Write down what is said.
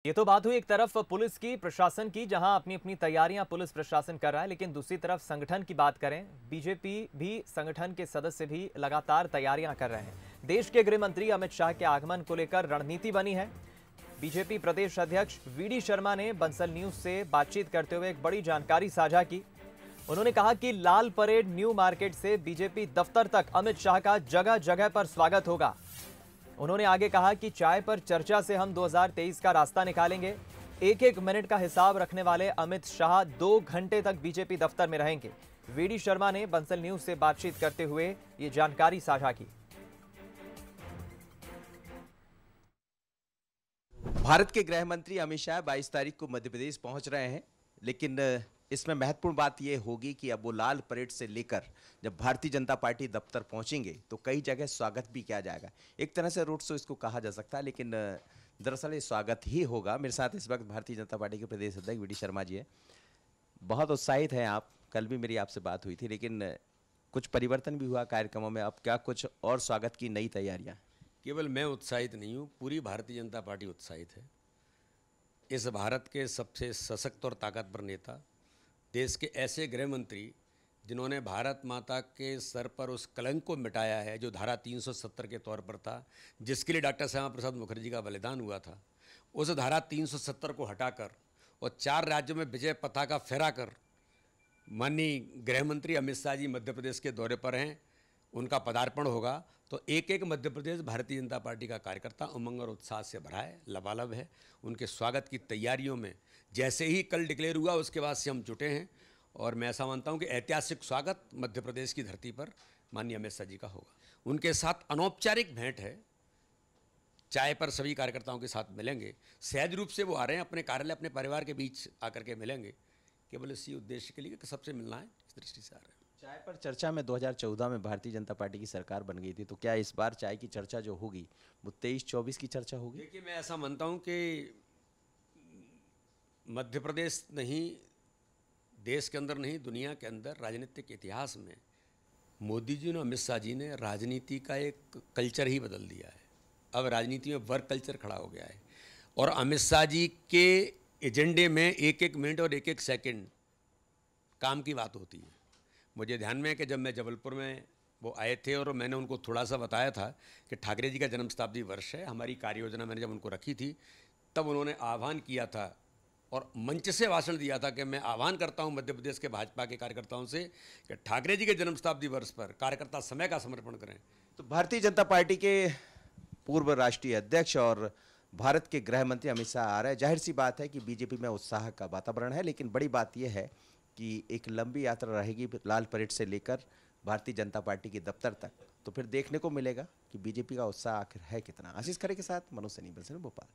ये तो बात हुई एक तरफ पुलिस की, प्रशासन की, जहां अपनी अपनी तैयारियां पुलिस प्रशासन कर रहा है, लेकिन दूसरी तरफ संगठन की बात करें, बीजेपी भी संगठन के सदस्य भी लगातार तैयारियां कर रहे हैं। देश के गृह मंत्री अमित शाह के आगमन को लेकर रणनीति बनी है। बीजेपी प्रदेश अध्यक्ष वीडी शर्मा ने बंसल न्यूज से बातचीत करते हुए एक बड़ी जानकारी साझा की। उन्होंने कहा कि लाल परेड न्यू मार्केट से बीजेपी दफ्तर तक अमित शाह का जगह जगह पर स्वागत होगा। उन्होंने आगे कहा कि चाय पर चर्चा से हम 2023 का रास्ता निकालेंगे। एक एक मिनट का हिसाब रखने वाले अमित शाह 2 घंटे तक बीजेपी दफ्तर में रहेंगे। वीडी शर्मा ने बंसल न्यूज से बातचीत करते हुए ये जानकारी साझा की। भारत के गृह मंत्री अमित शाह 22 तारीख को मध्य प्रदेश पहुंच रहे हैं, लेकिन इसमें महत्वपूर्ण बात यह होगी कि अब वो लाल परेड से लेकर जब भारतीय जनता पार्टी दफ्तर पहुंचेंगे तो कई जगह स्वागत भी किया जाएगा। एक तरह से रोड शो इसको कहा जा सकता है, लेकिन दरअसल ये स्वागत ही होगा। मेरे साथ इस वक्त भारतीय जनता पार्टी के प्रदेश अध्यक्ष वीडी शर्मा जी हैं। बहुत उत्साहित हैं आप, कल भी मेरी आपसे बात हुई थी, लेकिन कुछ परिवर्तन भी हुआ कार्यक्रमों में। अब क्या कुछ और स्वागत की नई तैयारियाँ? केवल मैं उत्साहित नहीं हूँ, पूरी भारतीय जनता पार्टी उत्साहित है। इस भारत के सबसे सशक्त और ताकतवर नेता, देश के ऐसे गृह मंत्री जिन्होंने भारत माता के सर पर उस कलंक को मिटाया है जो धारा 370 के तौर पर था, जिसके लिए डॉक्टर श्यामा प्रसाद मुखर्जी का बलिदान हुआ था। उस धारा 370 को हटाकर और 4 राज्यों में विजय पताका फहराकर माननीय गृह मंत्री अमित शाह जी मध्य प्रदेश के दौरे पर हैं। उनका पदार्पण होगा तो एक एक मध्य प्रदेश भारतीय जनता पार्टी का कार्यकर्ता उमंग और उत्साह से भरा है, लबालब है। उनके स्वागत की तैयारियों में जैसे ही कल डिक्लेयर हुआ उसके बाद से हम जुटे हैं और मैं ऐसा मानता हूं कि ऐतिहासिक स्वागत मध्य प्रदेश की धरती पर माननीय अमित शाह जी का होगा। उनके साथ अनौपचारिक भेंट है, चाय पर सभी कार्यकर्ताओं के साथ मिलेंगे। सहज रूप से वो आ रहे हैं, अपने कार्यालय अपने परिवार के बीच आकर के मिलेंगे, केवल इसी उद्देश्य के लिए कि सबसे मिलना है, इस दृष्टि से आ रहे हैं। चाय पर चर्चा में 2014 में भारतीय जनता पार्टी की सरकार बन गई थी, तो क्या इस बार चाय की चर्चा जो होगी वो 23-24 की चर्चा होगी? देखिए, मैं ऐसा मानता हूं कि मध्य प्रदेश नहीं, देश के अंदर नहीं, दुनिया के अंदर राजनीतिक इतिहास में मोदी जी और अमित शाह जी ने राजनीति का एक कल्चर ही बदल दिया है। अब राजनीति में वर्क कल्चर खड़ा हो गया है और अमित शाह जी के एजेंडे में एक एक मिनट और एक एक सेकंड काम की बात होती है। मुझे ध्यान में है कि जब मैं जबलपुर में वो आए थे और मैंने उनको थोड़ा सा बताया था कि ठाकरे जी का जन्म शताब्दी वर्ष है, हमारी कार्य योजना मैंने जब उनको रखी थी तब उन्होंने आह्वान किया था और मंच से भाषण दिया था कि मैं आह्वान करता हूं मध्य प्रदेश के भाजपा के कार्यकर्ताओं से कि ठाकरे जी के जन्म शताब्दी वर्ष पर कार्यकर्ता समय का समर्पण करें। तो भारतीय जनता पार्टी के पूर्व राष्ट्रीय अध्यक्ष और भारत के गृह मंत्री अमित शाह आ रहे हैं। जाहिर सी बात है कि बीजेपी में उत्साह का वातावरण है, लेकिन बड़ी बात यह है कि एक लंबी यात्रा रहेगी लाल परेड से लेकर भारतीय जनता पार्टी के दफ्तर तक। तो फिर देखने को मिलेगा कि बीजेपी का उत्साह आखिर है कितना। आशीष खरे के साथ मनोज सनी, भोपाल।